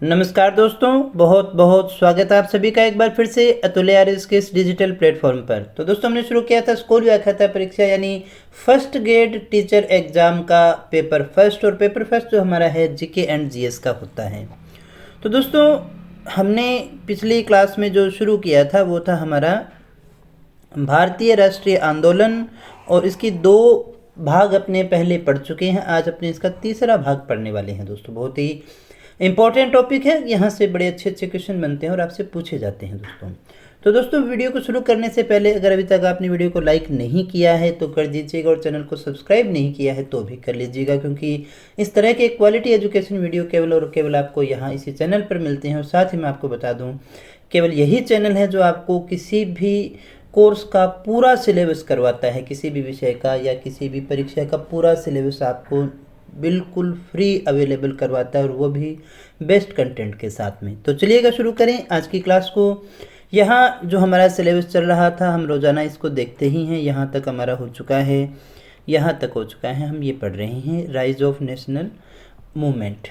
नमस्कार दोस्तों, बहुत बहुत स्वागत है आप सभी का एक बार फिर से अतुल्य आर्यस के इस डिजिटल प्लेटफॉर्म पर। तो दोस्तों, हमने शुरू किया था स्कूल व्याख्याता परीक्षा यानी फर्स्ट ग्रेड टीचर एग्जाम का पेपर फर्स्ट। और पेपर फर्स्ट जो हमारा है जीके एंड जीएस का होता है। तो दोस्तों, हमने पिछली क्लास में जो शुरू किया था वो था हमारा भारतीय राष्ट्रीय आंदोलन, और इसकी दो भाग अपने पहले पढ़ चुके हैं। आज अपने इसका तीसरा भाग पढ़ने वाले हैं दोस्तों। बहुत ही इंपॉर्टेंट टॉपिक है, यहाँ से बड़े अच्छे अच्छे क्वेश्चन बनते हैं और आपसे पूछे जाते हैं दोस्तों। तो दोस्तों, वीडियो को शुरू करने से पहले अगर अभी तक आपने वीडियो को लाइक नहीं किया है तो कर दीजिएगा, और चैनल को सब्सक्राइब नहीं किया है तो भी कर लीजिएगा, क्योंकि इस तरह के क्वालिटी एजुकेशन वीडियो केवल और केवल आपको यहाँ इसी चैनल पर मिलते हैं। और साथ ही मैं आपको बता दूँ, केवल यही चैनल है जो आपको किसी भी कोर्स का पूरा सिलेबस करवाता है। किसी भी विषय का या किसी भी परीक्षा का पूरा सिलेबस आपको बिल्कुल फ्री अवेलेबल करवाता है, और वो भी बेस्ट कंटेंट के साथ में। तो चलिएगा शुरू करें आज की क्लास को। यहाँ जो हमारा सिलेबस चल रहा था, हम रोज़ाना इसको देखते ही हैं। यहाँ तक हमारा हो चुका है, यहाँ तक हो चुका है। हम ये पढ़ रहे हैं rise of national movement,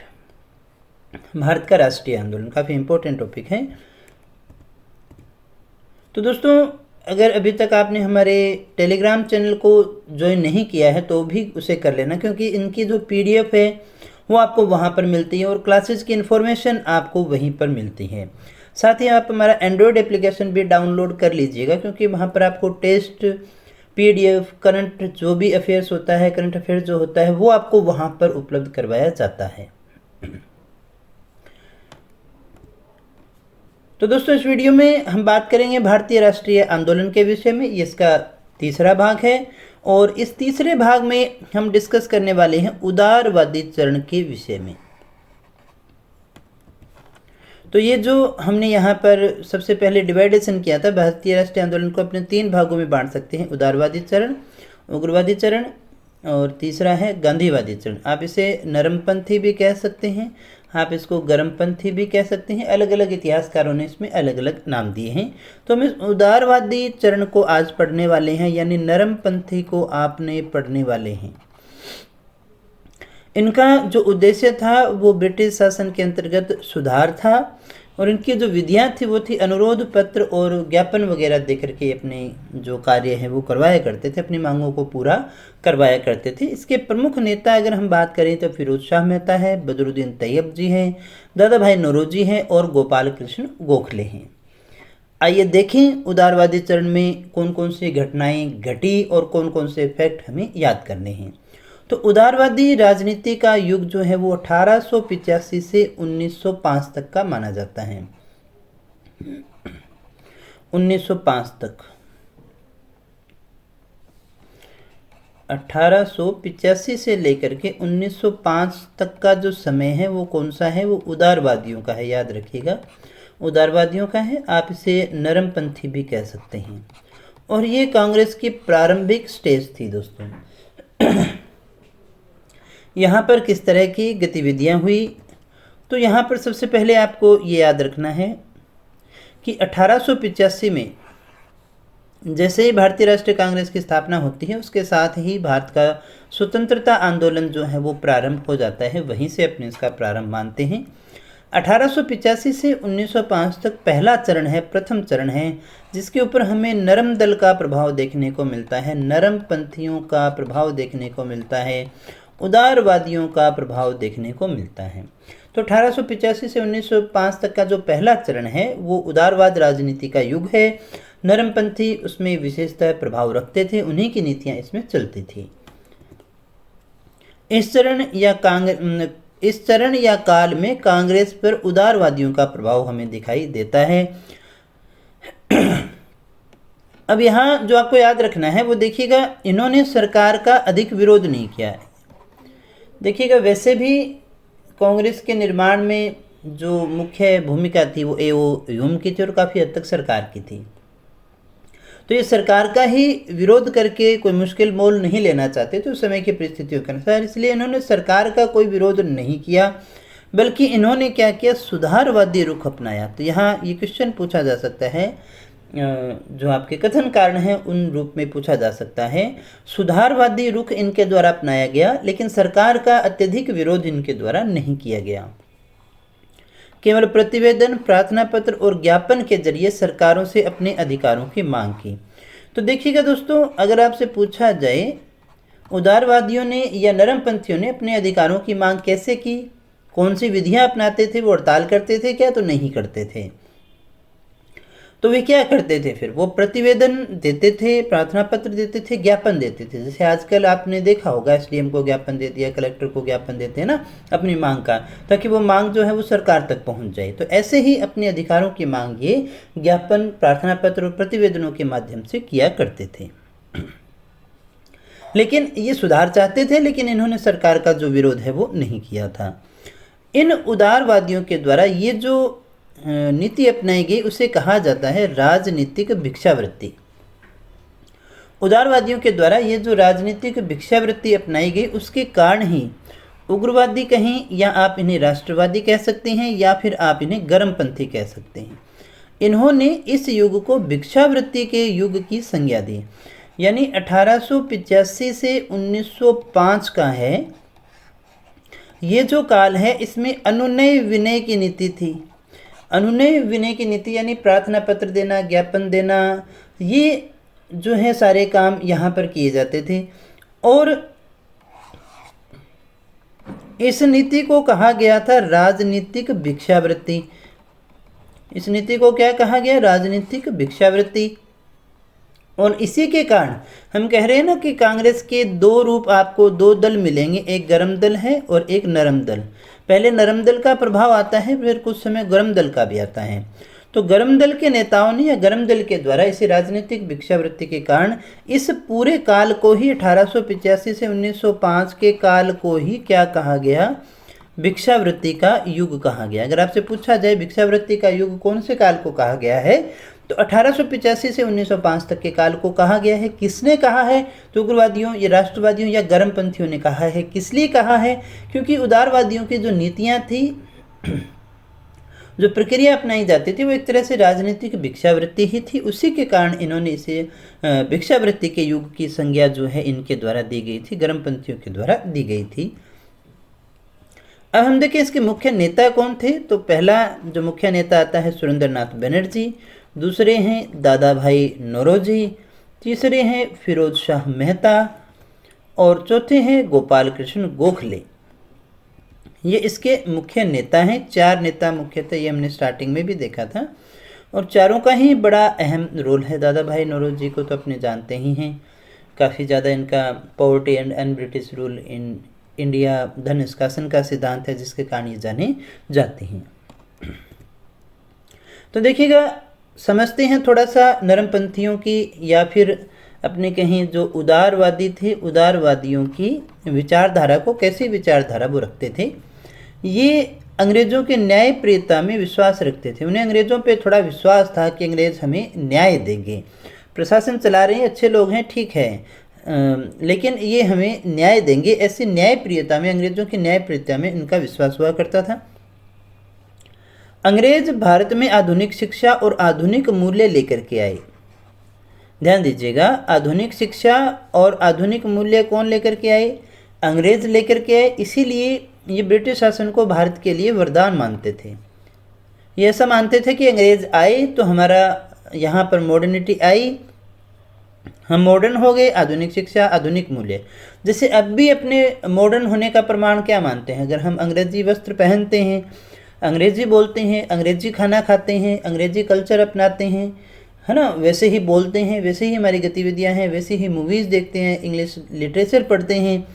Bharat का राष्ट्रीय आंदोलन। काफ़ी इंपॉर्टेंट टॉपिक है। तो दोस्तों, अगर अभी तक आपने हमारे टेलीग्राम चैनल को ज्वाइन नहीं किया है तो भी उसे कर लेना, क्योंकि इनकी जो पीडीएफ है वो आपको वहाँ पर मिलती है और क्लासेस की इन्फॉर्मेशन आपको वहीं पर मिलती है। साथ ही आप हमारा एंड्रॉयड एप्लीकेशन भी डाउनलोड कर लीजिएगा, क्योंकि वहाँ पर आपको टेस्ट, पीडीएफ, करंट जो भी अफेयर्स होता है, करंट अफेयर्स जो होता है वो आपको वहाँ पर उपलब्ध करवाया जाता है। तो दोस्तों, इस वीडियो में हम बात करेंगे भारतीय राष्ट्रीय आंदोलन के विषय में। ये इसका तीसरा भाग है, और इस तीसरे भाग में हम डिस्कस करने वाले हैं उदारवादी चरण के विषय में। तो ये जो हमने यहाँ पर सबसे पहले डिवाइडेशन किया था, भारतीय राष्ट्रीय आंदोलन को अपने तीन भागों में बांट सकते हैं: उदारवादी चरण, उग्रवादी चरण, और तीसरा है गांधीवादी चरण। आप इसे नरमपंथी भी कह सकते हैं, आप इसको गर्मपंथी भी कह सकते हैं। अलग अलग इतिहासकारों ने इसमें अलग अलग नाम दिए हैं। तो हम इस उदारवादी चरण को आज पढ़ने वाले हैं, यानी नरमपंथी को आपने पढ़ने वाले हैं। इनका जो उद्देश्य था वो ब्रिटिश शासन के अंतर्गत सुधार था, और इनकी जो विधियाँ थी वो थी अनुरोध पत्र और ज्ञापन वगैरह दे करके अपने जो कार्य है वो करवाया करते थे, अपनी मांगों को पूरा करवाया करते थे। इसके प्रमुख नेता अगर हम बात करें तो फिरोज शाह मेहता है, बदरुद्दीन तैयब जी हैं, दादा भाई नौरोजी हैं और गोपाल कृष्ण गोखले हैं। आइए देखें उदारवादी चरण में कौन कौन सी घटनाएं घटी और कौन कौन से फैक्ट हमें याद करने हैं। तो उदारवादी राजनीति का युग जो है वो 1885 से 1905 तक का माना जाता है। 1905 तक, 1885 से लेकर के 1905 तक का जो समय है वो कौन सा है? वो उदारवादियों का है, याद रखिएगा, उदारवादियों का है। आप इसे नरमपंथी भी कह सकते हैं। और ये कांग्रेस की प्रारंभिक स्टेज थी दोस्तों। यहाँ पर किस तरह की गतिविधियाँ हुई, तो यहाँ पर सबसे पहले आपको ये याद रखना है कि 1885 में जैसे ही भारतीय राष्ट्रीय कांग्रेस की स्थापना होती है, उसके साथ ही भारत का स्वतंत्रता आंदोलन जो है वो प्रारंभ हो जाता है। वहीं से अपने इसका प्रारंभ मानते हैं। 1885 से 1905 तक पहला चरण है, प्रथम चरण है, जिसके ऊपर हमें नरम दल का प्रभाव देखने को मिलता है, नरम पंथियों का प्रभाव देखने को मिलता है, उदारवादियों का प्रभाव देखने को मिलता है। तो 1885 से 1905 तक का जो पहला चरण है वो उदारवाद राजनीति का युग है। नरमपंथी उसमें विशेषतः प्रभाव रखते थे, उन्हीं की नीतियां इसमें चलती थी। इस चरण या काल में कांग्रेस पर उदारवादियों का प्रभाव हमें दिखाई देता है। अब यहाँ जो आपको याद रखना है वो देखिएगा, इन्होंने सरकार का अधिक विरोध नहीं किया है। देखिएगा, वैसे भी कांग्रेस के निर्माण में जो मुख्य भूमिका थी वो ह्यूम की थी और काफ़ी हद तक सरकार की थी। तो ये सरकार का ही विरोध करके कोई मुश्किल मोल नहीं लेना चाहते थे उस समय की परिस्थितियों के अनुसार, इसलिए इन्होंने सरकार का कोई विरोध नहीं किया, बल्कि इन्होंने क्या किया, सुधारवादी रुख अपनाया। तो यहाँ ये क्वेश्चन पूछा जा सकता है, जो आपके कथन कारण है उन रूप में पूछा जा सकता है। सुधारवादी रुख इनके द्वारा अपनाया गया, लेकिन सरकार का अत्यधिक विरोध इनके द्वारा नहीं किया गया। केवल प्रतिवेदन, प्रार्थना पत्र और ज्ञापन के जरिए सरकारों से अपने अधिकारों की मांग की। तो देखिएगा दोस्तों, अगर आपसे पूछा जाए उदारवादियों ने या नरमपंथियों ने अपने अधिकारों की मांग कैसे की, कौन सी विधियां अपनाते थे, वो हड़ताल करते थे क्या, तो नहीं करते थे। तो वे क्या करते थे, फिर वो प्रतिवेदन देते थे, प्रार्थना पत्र देते थे, ज्ञापन देते थे। जैसे आजकल आपने देखा होगा एसडीएम को ज्ञापन दे दिया, कलेक्टर को ज्ञापन देते हैं ना अपनी मांग का, ताकि वो मांग जो है वो सरकार तक पहुंच जाए। तो ऐसे ही अपने अधिकारों की मांग ये ज्ञापन, प्रार्थना पत्र और प्रतिवेदनों के माध्यम से किया करते थे। लेकिन ये सुधार चाहते थे, लेकिन इन्होंने सरकार का जो विरोध है वो नहीं किया था। इन उदारवादियों के द्वारा ये जो नीति अपनाई गई उसे कहा जाता है राजनीतिक भिक्षावृत्ति। उदारवादियों के द्वारा ये जो राजनीतिक भिक्षावृत्ति अपनाई गई उसके कारण ही उग्रवादी कहें या आप इन्हें राष्ट्रवादी कह सकते हैं या फिर आप इन्हें गर्मपंथी कह सकते हैं, इन्होंने इस युग को भिक्षावृत्ति के युग की संज्ञा दी। यानी 1885 से 1905 का है ये जो काल है, इसमें अनुनय विनय की नीति थी। अनुनय विनय की नीति यानी प्रार्थना पत्र देना, ज्ञापन देना, ये जो है सारे काम यहाँ पर किए जाते थे। और इस नीति को कहा गया था राजनीतिक भिक्षावृत्ति। इस नीति को क्या कहा गया, राजनीतिक भिक्षावृत्ति। और इसी के कारण हम कह रहे हैं ना कि कांग्रेस के दो रूप, आपको दो दल मिलेंगे, एक गर्म दल है और एक नरम दल। पहले नरम दल का प्रभाव आता है, फिर कुछ समय गर्म दल का भी आता है। तो गर्म दल के नेताओं ने या गर्म दल के द्वारा इसी राजनीतिक भिक्षावृत्ति के कारण इस पूरे काल को ही 1885 से 1905 के काल को ही क्या कहा गया, भिक्षावृत्ति का युग कहा गया। अगर आपसे पूछा जाए भिक्षावृत्ति का युग कौन से काल को कहा गया है, तो 1885 से 1905 तक के काल को कहा गया है। किसने कहा है, तो उग्रवादियों या राष्ट्रवादियों या गर्मपंथियों ने कहा है। किस लिए कहा है, क्योंकि उदारवादियों की जो नीतियां थी, जो प्रक्रिया अपनाई जाती थी, वो एक तरह से राजनीतिक भिक्षावृत्ति ही थी। उसी के कारण इन्होंने इसे भिक्षावृत्ति के युग की संज्ञा जो है इनके द्वारा दी गई थी, गर्मपंथियों के द्वारा दी गई थी। अब हम देखें इसके मुख्य नेता कौन थे। तो पहला जो मुख्य नेता आता है सुरेंद्रनाथ बनर्जी, दूसरे हैं दादा भाई नौरोजी, तीसरे हैं फिरोज शाह मेहता और चौथे हैं गोपाल कृष्ण गोखले। ये इसके मुख्य नेता हैं। 4 नेता मुख्यतः, ये हमने स्टार्टिंग में भी देखा था, और चारों का ही बड़ा अहम रोल है। दादा भाई नौरोजी को तो अपने जानते ही हैं, काफ़ी ज़्यादा इनका poverty and un British rule in India, धन निष्कासन का सिद्धांत है जिसके कारण ये जाने जाते हैं। तो देखिएगा, समझते हैं थोड़ा सा नरमपंथियों की या फिर अपने कहीं जो उदारवादी थे, उदारवादियों की विचारधारा को, कैसी विचारधारा वो रखते थे। ये अंग्रेज़ों के न्यायप्रियता में विश्वास रखते थे। उन्हें अंग्रेज़ों पे थोड़ा विश्वास था कि अंग्रेज़ हमें न्याय देंगे, प्रशासन चला रहे हैं, अच्छे लोग हैं, ठीक है, लेकिन ये हमें न्याय देंगे। ऐसी न्यायप्रियता में, अंग्रेज़ों की न्यायप्रियता में इनका विश्वास हुआ करता था। अंग्रेज भारत में आधुनिक शिक्षा और आधुनिक मूल्य लेकर के आए। ध्यान दीजिएगा, आधुनिक शिक्षा और आधुनिक मूल्य कौन लेकर के आए, अंग्रेज लेकर के आए। इसीलिए ये ब्रिटिश शासन को भारत के लिए वरदान मानते थे। ये ऐसा मानते थे कि अंग्रेज आए तो हमारा यहाँ पर मॉडर्निटी आई, हम मॉडर्न हो गए, आधुनिक शिक्षा, आधुनिक मूल्य। जैसे अब भी अपने मॉडर्न होने का प्रमाण क्या मानते हैं, अगर हम अंग्रेजी वस्त्र पहनते हैं, अंग्रेजी बोलते हैं, अंग्रेजी खाना खाते हैं, अंग्रेजी कल्चर अपनाते हैं, है ना, वैसे ही बोलते हैं, वैसे ही हमारी गतिविधियां हैं, वैसे ही मूवीज़ देखते हैं, इंग्लिश लिटरेचर पढ़ते हैं,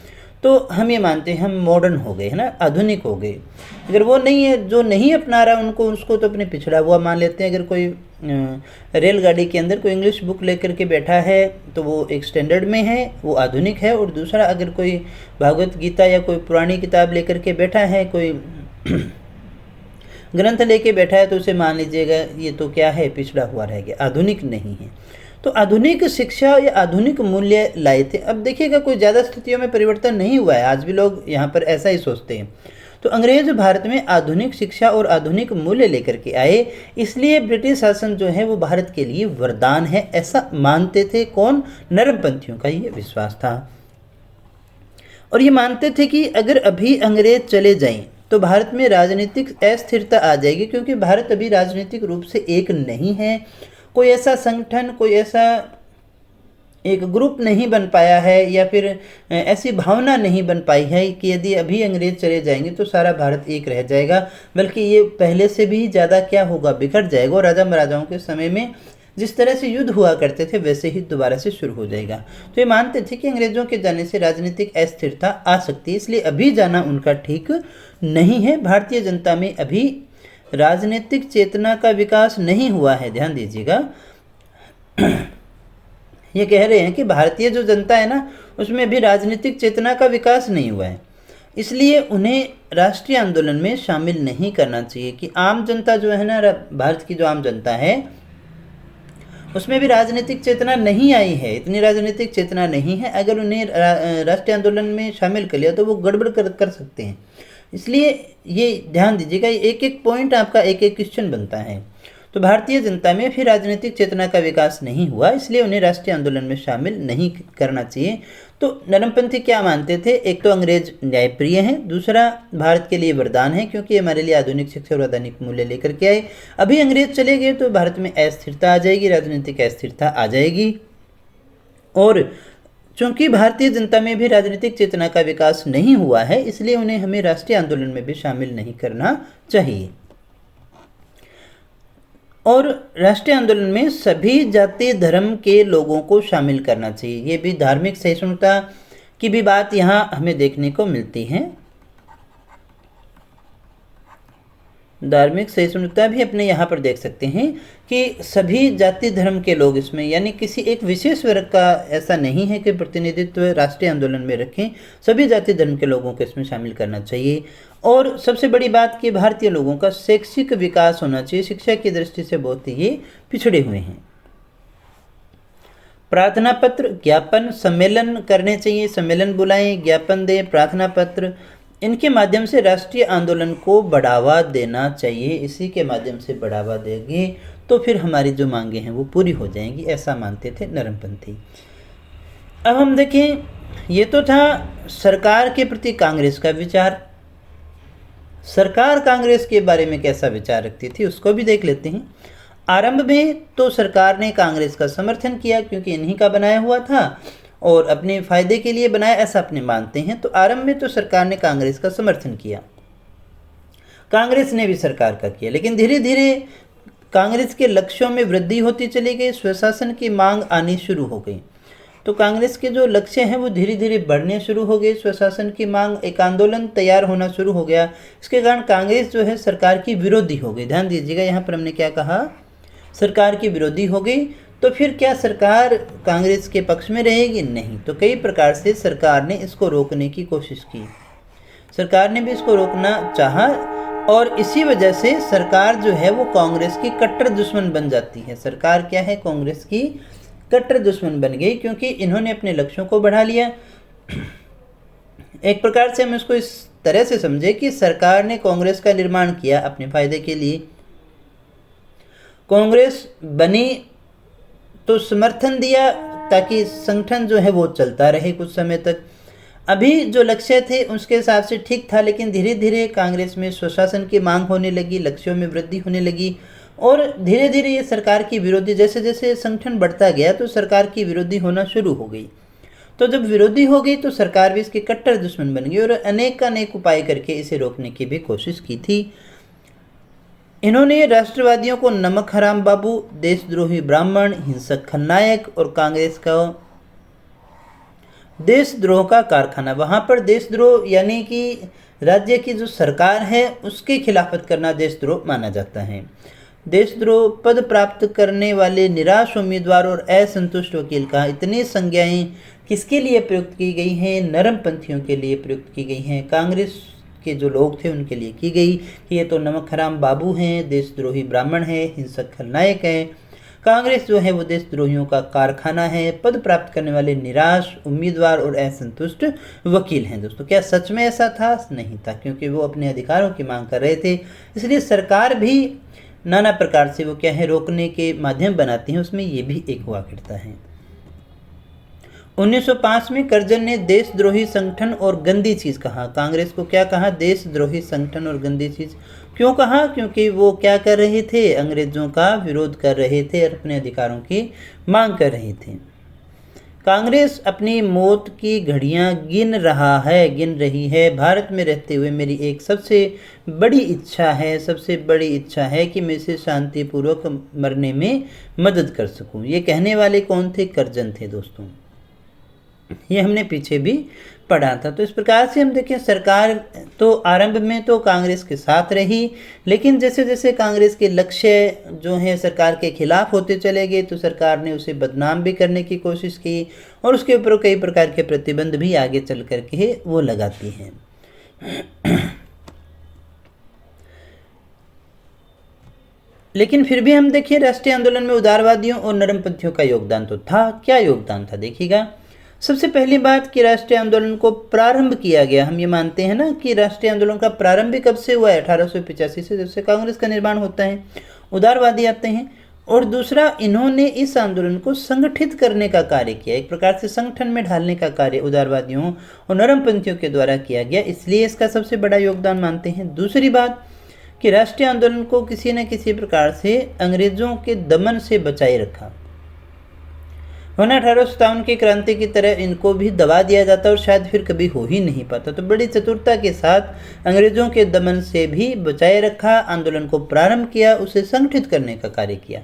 तो हम ये मानते हैं हम मॉडर्न हो गए, है ना, आधुनिक हो गए। अगर वो नहीं है, जो नहीं अपना रहा उनको, उसको तो अपने पिछड़ा हुआ मान लेते हैं। अगर कोई रेलगाड़ी के अंदर कोई इंग्लिश बुक लेकर के बैठा है तो वो एक स्टैंडर्ड में है, वो आधुनिक है। और दूसरा, अगर कोई भागवत गीता या कोई पुरानी किताब लेकर के बैठा है, कोई ग्रंथ लेके बैठा है, तो उसे मान लीजिएगा ये तो क्या है, पिछड़ा हुआ रह गया, आधुनिक नहीं है। तो आधुनिक शिक्षा या आधुनिक मूल्य लाए थे। अब देखिएगा, कोई ज़्यादा स्थितियों में परिवर्तन नहीं हुआ है, आज भी लोग यहाँ पर ऐसा ही सोचते हैं। तो अंग्रेज भारत में आधुनिक शिक्षा और आधुनिक मूल्य लेकर के आए, इसलिए ब्रिटिश शासन जो है वो भारत के लिए वरदान है, ऐसा मानते थे। कौन, नरमपंथियों का ये विश्वास था। और ये मानते थे कि अगर अभी अंग्रेज चले जाएं तो भारत में राजनीतिक अस्थिरता आ जाएगी, क्योंकि भारत अभी राजनीतिक रूप से एक नहीं है। कोई ऐसा संगठन, कोई ऐसा एक ग्रुप नहीं बन पाया है, या फिर ऐसी भावना नहीं बन पाई है कि यदि अभी अंग्रेज चले जाएंगे तो सारा भारत एक रह जाएगा, बल्कि ये पहले से भी ज़्यादा क्या होगा, बिखर जाएगा। और राजा महाराजाओं के समय में जिस तरह से युद्ध हुआ करते थे वैसे ही दोबारा से शुरू हो जाएगा। तो ये मानते थे कि अंग्रेजों के जाने से राजनीतिक अस्थिरता आ सकती है, इसलिए अभी जाना उनका ठीक नहीं है। भारतीय जनता में अभी राजनीतिक चेतना का विकास नहीं हुआ है, ध्यान दीजिएगा। ये कह रहे हैं कि भारतीय जो जनता है ना, उसमें भी राजनीतिक चेतना का विकास नहीं हुआ है, इसलिए उन्हें राष्ट्रीय आंदोलन में शामिल नहीं करना चाहिए। कि आम जनता जो है ना, भारत की जो आम जनता है, उसमें भी राजनीतिक चेतना नहीं आई है, इतनी राजनीतिक चेतना नहीं है। अगर उन्हें राष्ट्रीय आंदोलन में शामिल कर लिया तो वो गड़बड़ कर सकते हैं। इसलिए ये ध्यान दीजिएगा, एक एक पॉइंट आपका एक एक क्वेश्चन बनता है। तो भारतीय जनता में फिर राजनीतिक चेतना का विकास नहीं हुआ, इसलिए उन्हें राष्ट्रीय आंदोलन में शामिल नहीं करना चाहिए। तो नरमपंथी क्या मानते थे? एक तो अंग्रेज न्यायप्रिय हैं, दूसरा भारत के लिए वरदान है, क्योंकि हमारे लिए आधुनिक शिक्षा और आधुनिक मूल्य लेकर के आए। अभी अंग्रेज चले गए तो भारत में अस्थिरता आ जाएगी, राजनीतिक अस्थिरता आ जाएगी। और चूंकि भारतीय जनता में भी राजनीतिक चेतना का विकास नहीं हुआ है, इसलिए उन्हें हमें राष्ट्रीय आंदोलन में भी शामिल नहीं करना चाहिए। और राष्ट्रीय आंदोलन में सभी जाति धर्म के लोगों को शामिल करना चाहिए। ये भी धार्मिक सहिष्णुता की भी बात यहाँ हमें देखने को मिलती है। धार्मिक सहिष्णुता भी अपने यहाँ पर देख सकते हैं कि सभी जाति धर्म के लोग इसमें, यानी किसी एक विशेष वर्ग का ऐसा नहीं है कि प्रतिनिधित्व राष्ट्रीय आंदोलन में रखें, सभी जाति धर्म के लोगों को इसमें शामिल करना चाहिए। और सबसे बड़ी बात कि भारतीय लोगों का शैक्षिक विकास होना चाहिए, शिक्षा की दृष्टि से बहुत ही ये पिछड़े हुए हैं। प्रार्थना पत्र, ज्ञापन, सम्मेलन करने चाहिए, सम्मेलन बुलाएं, ज्ञापन दें, प्रार्थना पत्र, इनके माध्यम से राष्ट्रीय आंदोलन को बढ़ावा देना चाहिए। इसी के माध्यम से बढ़ावा देंगे तो फिर हमारी जो मांगे हैं वो पूरी हो जाएंगी, ऐसा मानते थे नरमपंथी। अब हम देखें, ये तो था सरकार के प्रति कांग्रेस का विचार। सरकार कांग्रेस के बारे में कैसा विचार रखती थी उसको भी देख लेते हैं। आरंभ में तो सरकार ने कांग्रेस का समर्थन किया, क्योंकि इन्हीं का बनाया हुआ था और अपने फायदे के लिए बनाया, ऐसा अपने मानते हैं। तो आरंभ में तो सरकार ने कांग्रेस का समर्थन किया, कांग्रेस ने भी सरकार का किया, लेकिन धीरे धीरे कांग्रेस के लक्ष्यों में वृद्धि होती चली गई, स्वशासन की मांग आनी शुरू हो गई। तो कांग्रेस के जो लक्ष्य हैं वो धीरे धीरे बढ़ने शुरू हो गए, स्वशासन की मांग, एक आंदोलन तैयार होना शुरू हो गया। इसके कारण कांग्रेस जो है सरकार की विरोधी हो गई। ध्यान दीजिएगा, यहाँ पर हमने क्या कहा, सरकार की विरोधी हो गई। तो फिर क्या सरकार कांग्रेस के पक्ष में रहेगी? नहीं। तो कई प्रकार से सरकार ने इसको रोकने की कोशिश की, सरकार ने भी इसको रोकना चाहा, और इसी वजह से सरकार जो है वो कांग्रेस की कट्टर दुश्मन बन जाती है। सरकार क्या है? कांग्रेस की कट्टर दुश्मन बन गई, क्योंकि इन्होंने अपने लक्ष्यों को बढ़ा लिया। एक प्रकार से हम इसको इस तरह से समझे कि सरकार ने कांग्रेस का निर्माण किया अपने फायदे के लिए। कांग्रेस बनी तो समर्थन दिया ताकि संगठन जो है वो चलता रहे कुछ समय तक। अभी जो लक्ष्य थे उसके हिसाब से ठीक था, लेकिन धीरे धीरे कांग्रेस में स्वशासन की मांग होने लगी, लक्ष्यों में वृद्धि होने लगी, और धीरे धीरे ये सरकार की विरोधी, जैसे जैसे संगठन बढ़ता गया तो सरकार की विरोधी होना शुरू हो गई। तो जब विरोधी हो गई तो सरकार भी इसकी कट्टर दुश्मन बन गई, और अनेक उपाय करके इसे रोकने की भी कोशिश की थी। इन्होंने राष्ट्रवादियों को नमक हराम बाबू, देशद्रोही ब्राह्मण, हिंसक खलनायक और कांग्रेस का देशद्रोह का कारखाना, वहाँ पर देशद्रोह यानी कि राज्य की जो सरकार है उसके खिलाफत करना देशद्रोह माना जाता है। देशद्रोह, पद प्राप्त करने वाले निराश उम्मीदवार और असंतुष्ट वकील का, इतनी संज्ञाएं किसके लिए प्रयुक्त की गई हैं? नरमपंथियों के लिए प्रयुक्त की गई हैं। कांग्रेस के जो लोग थे उनके लिए की गई कि ये तो नमक हराम बाबू हैं, देशद्रोही ब्राह्मण हैं, हिंसक खलनायक हैं। कांग्रेस जो है वो देशद्रोहियों का कारखाना है, पद प्राप्त करने वाले निराश उम्मीदवार और असंतुष्ट वकील हैं। दोस्तों, क्या सच में ऐसा था? नहीं था, क्योंकि वो अपने अधिकारों की मांग कर रहे थे। इसलिए सरकार भी नाना प्रकार से वो क्या है रोकने के माध्यम बनाती हैं, उसमें ये भी एक हुआ करता है। 1905 में करजन ने देशद्रोही संगठन और गंदी चीज कहा। कांग्रेस को क्या कहा? देशद्रोही संगठन और गंदी चीज। क्यों कहा? क्योंकि वो क्या कर रहे थे? अंग्रेजों का विरोध कर रहे थे और अपने अधिकारों की मांग कर रहे थे। कांग्रेस अपनी मौत की घड़ियां गिन रही है। भारत में रहते हुए मेरी एक सबसे बड़ी इच्छा है कि मैं इसे शांतिपूर्वक मरने में मदद कर सकूं। ये कहने वाले कौन थे? करजन थे दोस्तों। ये हमने पीछे भी पढ़ा था। तो इस प्रकार से हम देखें, सरकार तो आरंभ में तो कांग्रेस के साथ रही, लेकिन जैसे जैसे कांग्रेस के लक्ष्य जो हैं सरकार के खिलाफ होते चले गए तो सरकार ने उसे बदनाम भी करने की कोशिश की और उसके ऊपर कई प्रकार के प्रतिबंध भी आगे चल करके वो लगाती हैं। लेकिन फिर भी हम देखिए, राष्ट्रीय आंदोलन में उदारवादियों और नरमपंथियों का योगदान तो था। क्या योगदान था देखिएगा। सबसे पहली बात कि राष्ट्रीय आंदोलन को प्रारंभ किया गया। हम ये मानते हैं ना कि राष्ट्रीय आंदोलन का प्रारंभ कब से हुआ है? 1885 से, जब से कांग्रेस का निर्माण होता है, उदारवादी आते हैं। और दूसरा, इन्होंने इस आंदोलन को संगठित करने का कार्य किया, एक प्रकार से संगठन में ढालने का कार्य उदारवादियों और नरमपंथियों के द्वारा किया गया, इसलिए इसका सबसे बड़ा योगदान मानते हैं। दूसरी बात कि राष्ट्रीय आंदोलन को किसी न किसी प्रकार से अंग्रेजों के दमन से बचाए रखा, वरना 1857 की क्रांति की तरह इनको भी दबा दिया जाता और शायद फिर कभी हो ही नहीं पाता। तो बड़ी चतुरता के साथ अंग्रेजों के दमन से भी बचाए रखा, आंदोलन को प्रारंभ किया, उसे संगठित करने का कार्य किया।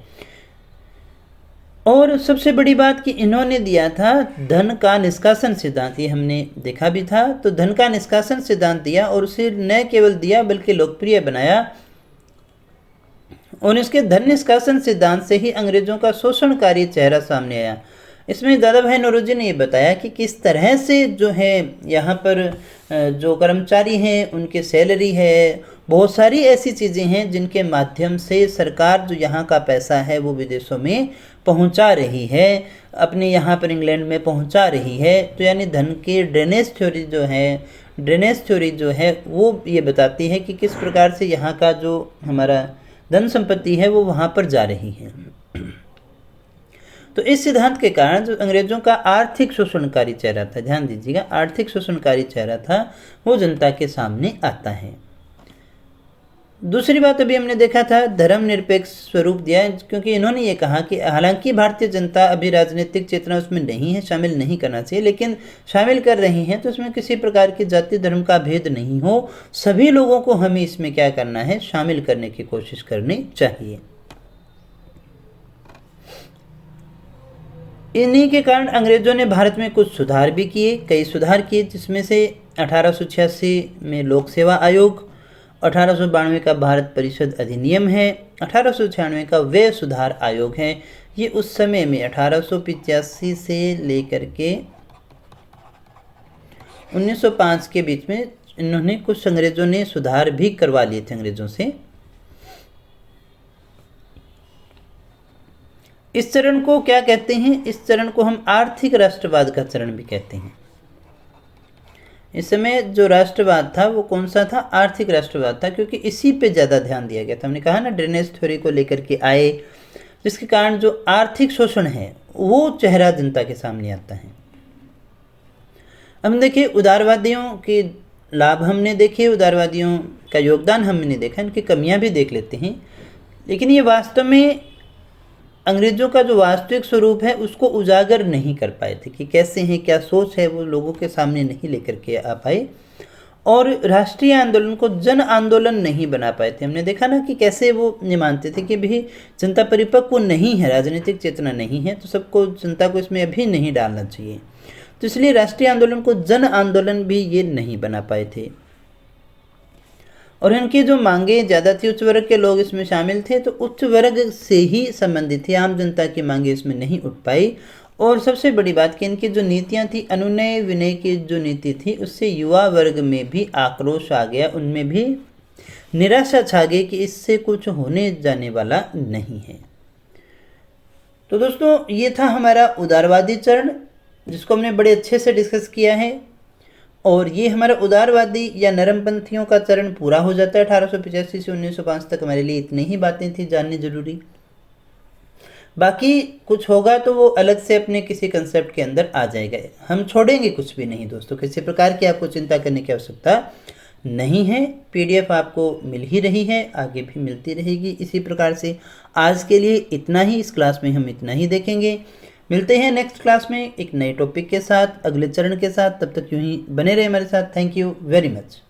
और सबसे बड़ी बात कि इन्होंने दिया था धन का निष्कासन सिद्धांत। ये हमने देखा भी था। तो धन का निष्कासन सिद्धांत दिया और उसे न केवल दिया बल्कि लोकप्रिय बनाया। और इसके धन निष्कासन सिद्धांत से ही अंग्रेजों का शोषणकारी चेहरा सामने आया। इसमें दादा भाई नौरोजी ने ये बताया कि किस तरह से जो है यहाँ पर जो कर्मचारी हैं उनके सैलरी है, बहुत सारी ऐसी चीज़ें हैं जिनके माध्यम से सरकार जो यहाँ का पैसा है वो विदेशों में पहुँचा रही है, अपने यहाँ पर इंग्लैंड में पहुँचा रही है। तो यानी धन के ड्रेनेज थ्योरी जो है वो ये बताती है कि किस प्रकार से यहाँ का जो हमारा धन संपत्ति है वो वहाँ पर जा रही है। तो इस सिद्धांत के कारण जो अंग्रेजों का आर्थिक शोषणकारी चेहरा था, ध्यान दीजिएगा, आर्थिक शोषणकारी चेहरा था, वो जनता के सामने आता है। दूसरी बात अभी हमने देखा था, धर्मनिरपेक्ष स्वरूप दिया, क्योंकि इन्होंने ये कहा कि हालांकि भारतीय जनता अभी राजनीतिक चेतना उसमें नहीं है, शामिल नहीं करना चाहिए, लेकिन शामिल कर रही हैं तो उसमें किसी प्रकार की जाति धर्म का भेद नहीं हो, सभी लोगों को हमें इसमें क्या करना है, शामिल करने की कोशिश करनी चाहिए। इन्हीं के कारण अंग्रेजों ने भारत में कुछ सुधार भी किए, कई सुधार किए, जिसमें से 1886 में लोक सेवा आयोग, 1892 का भारत परिषद अधिनियम है, 1896 का व्यय सुधार आयोग है। ये उस समय में 1885 से लेकर के 1905 के बीच में इन्होंने कुछ अंग्रेजों ने सुधार भी करवा लिए थे अंग्रेजों से। इस चरण को क्या कहते हैं? इस चरण को हम आर्थिक राष्ट्रवाद का चरण भी कहते हैं। इस समय जो राष्ट्रवाद था वो कौन सा था? आर्थिक राष्ट्रवाद था, क्योंकि इसी पे ज़्यादा ध्यान दिया गया था। हमने कहा ना, ड्रेनेज थ्योरी को लेकर के आए, जिसके कारण जो आर्थिक शोषण है वो चेहरा जनता के सामने आता है। हम देखिए, उदारवादियों के लाभ हमने देखे, उदारवादियों का योगदान हमने देखा, इनकी कमियां भी देख लेते हैं। लेकिन ये वास्तव में अंग्रेजों का जो वास्तविक स्वरूप है उसको उजागर नहीं कर पाए थे कि कैसे हैं, क्या सोच है, वो लोगों के सामने नहीं लेकर के आ पाए और राष्ट्रीय आंदोलन को जन आंदोलन नहीं बना पाए थे। हमने देखा ना कि कैसे वो ये मानते थे कि भी जनता परिपक्व नहीं है, राजनीतिक चेतना नहीं है, तो सबको, जनता को इसमें अभी नहीं डालना चाहिए। तो इसलिए राष्ट्रीय आंदोलन को जन आंदोलन भी ये नहीं बना पाए थे। और इनकी जो मांगे ज़्यादा थी, उच्च वर्ग के लोग इसमें शामिल थे, तो उच्च वर्ग से ही संबंधित थी, आम जनता की मांगे इसमें नहीं उठ पाई। और सबसे बड़ी बात कि इनकी जो नीतियां थी, अनुनय विनय की जो नीति थी, उससे युवा वर्ग में भी आक्रोश आ गया, उनमें भी निराशा छा गई कि इससे कुछ होने जाने वाला नहीं है। तो दोस्तों, ये था हमारा उदारवादी चरण, जिसको हमने बड़े अच्छे से डिस्कस किया है। और ये हमारा उदारवादी या नरमपंथियों का चरण पूरा हो जाता है। 1885 से 1905 तक हमारे लिए इतनी ही बातें थी जाननी जरूरी। बाकी कुछ होगा तो वो अलग से अपने किसी कंसेप्ट के अंदर आ जाएगा। हम छोड़ेंगे कुछ भी नहीं दोस्तों, किसी प्रकार की आपको चिंता करने की आवश्यकता नहीं है। पीडीएफ आपको मिल ही रही है, आगे भी मिलती रहेगी इसी प्रकार से। आज के लिए इतना ही, इस क्लास में हम इतना ही देखेंगे। मिलते हैं नेक्स्ट क्लास में एक नए टॉपिक के साथ, अगले चरण के साथ। तब तक यूं ही बने रहे हमारे साथ। Thank you very much.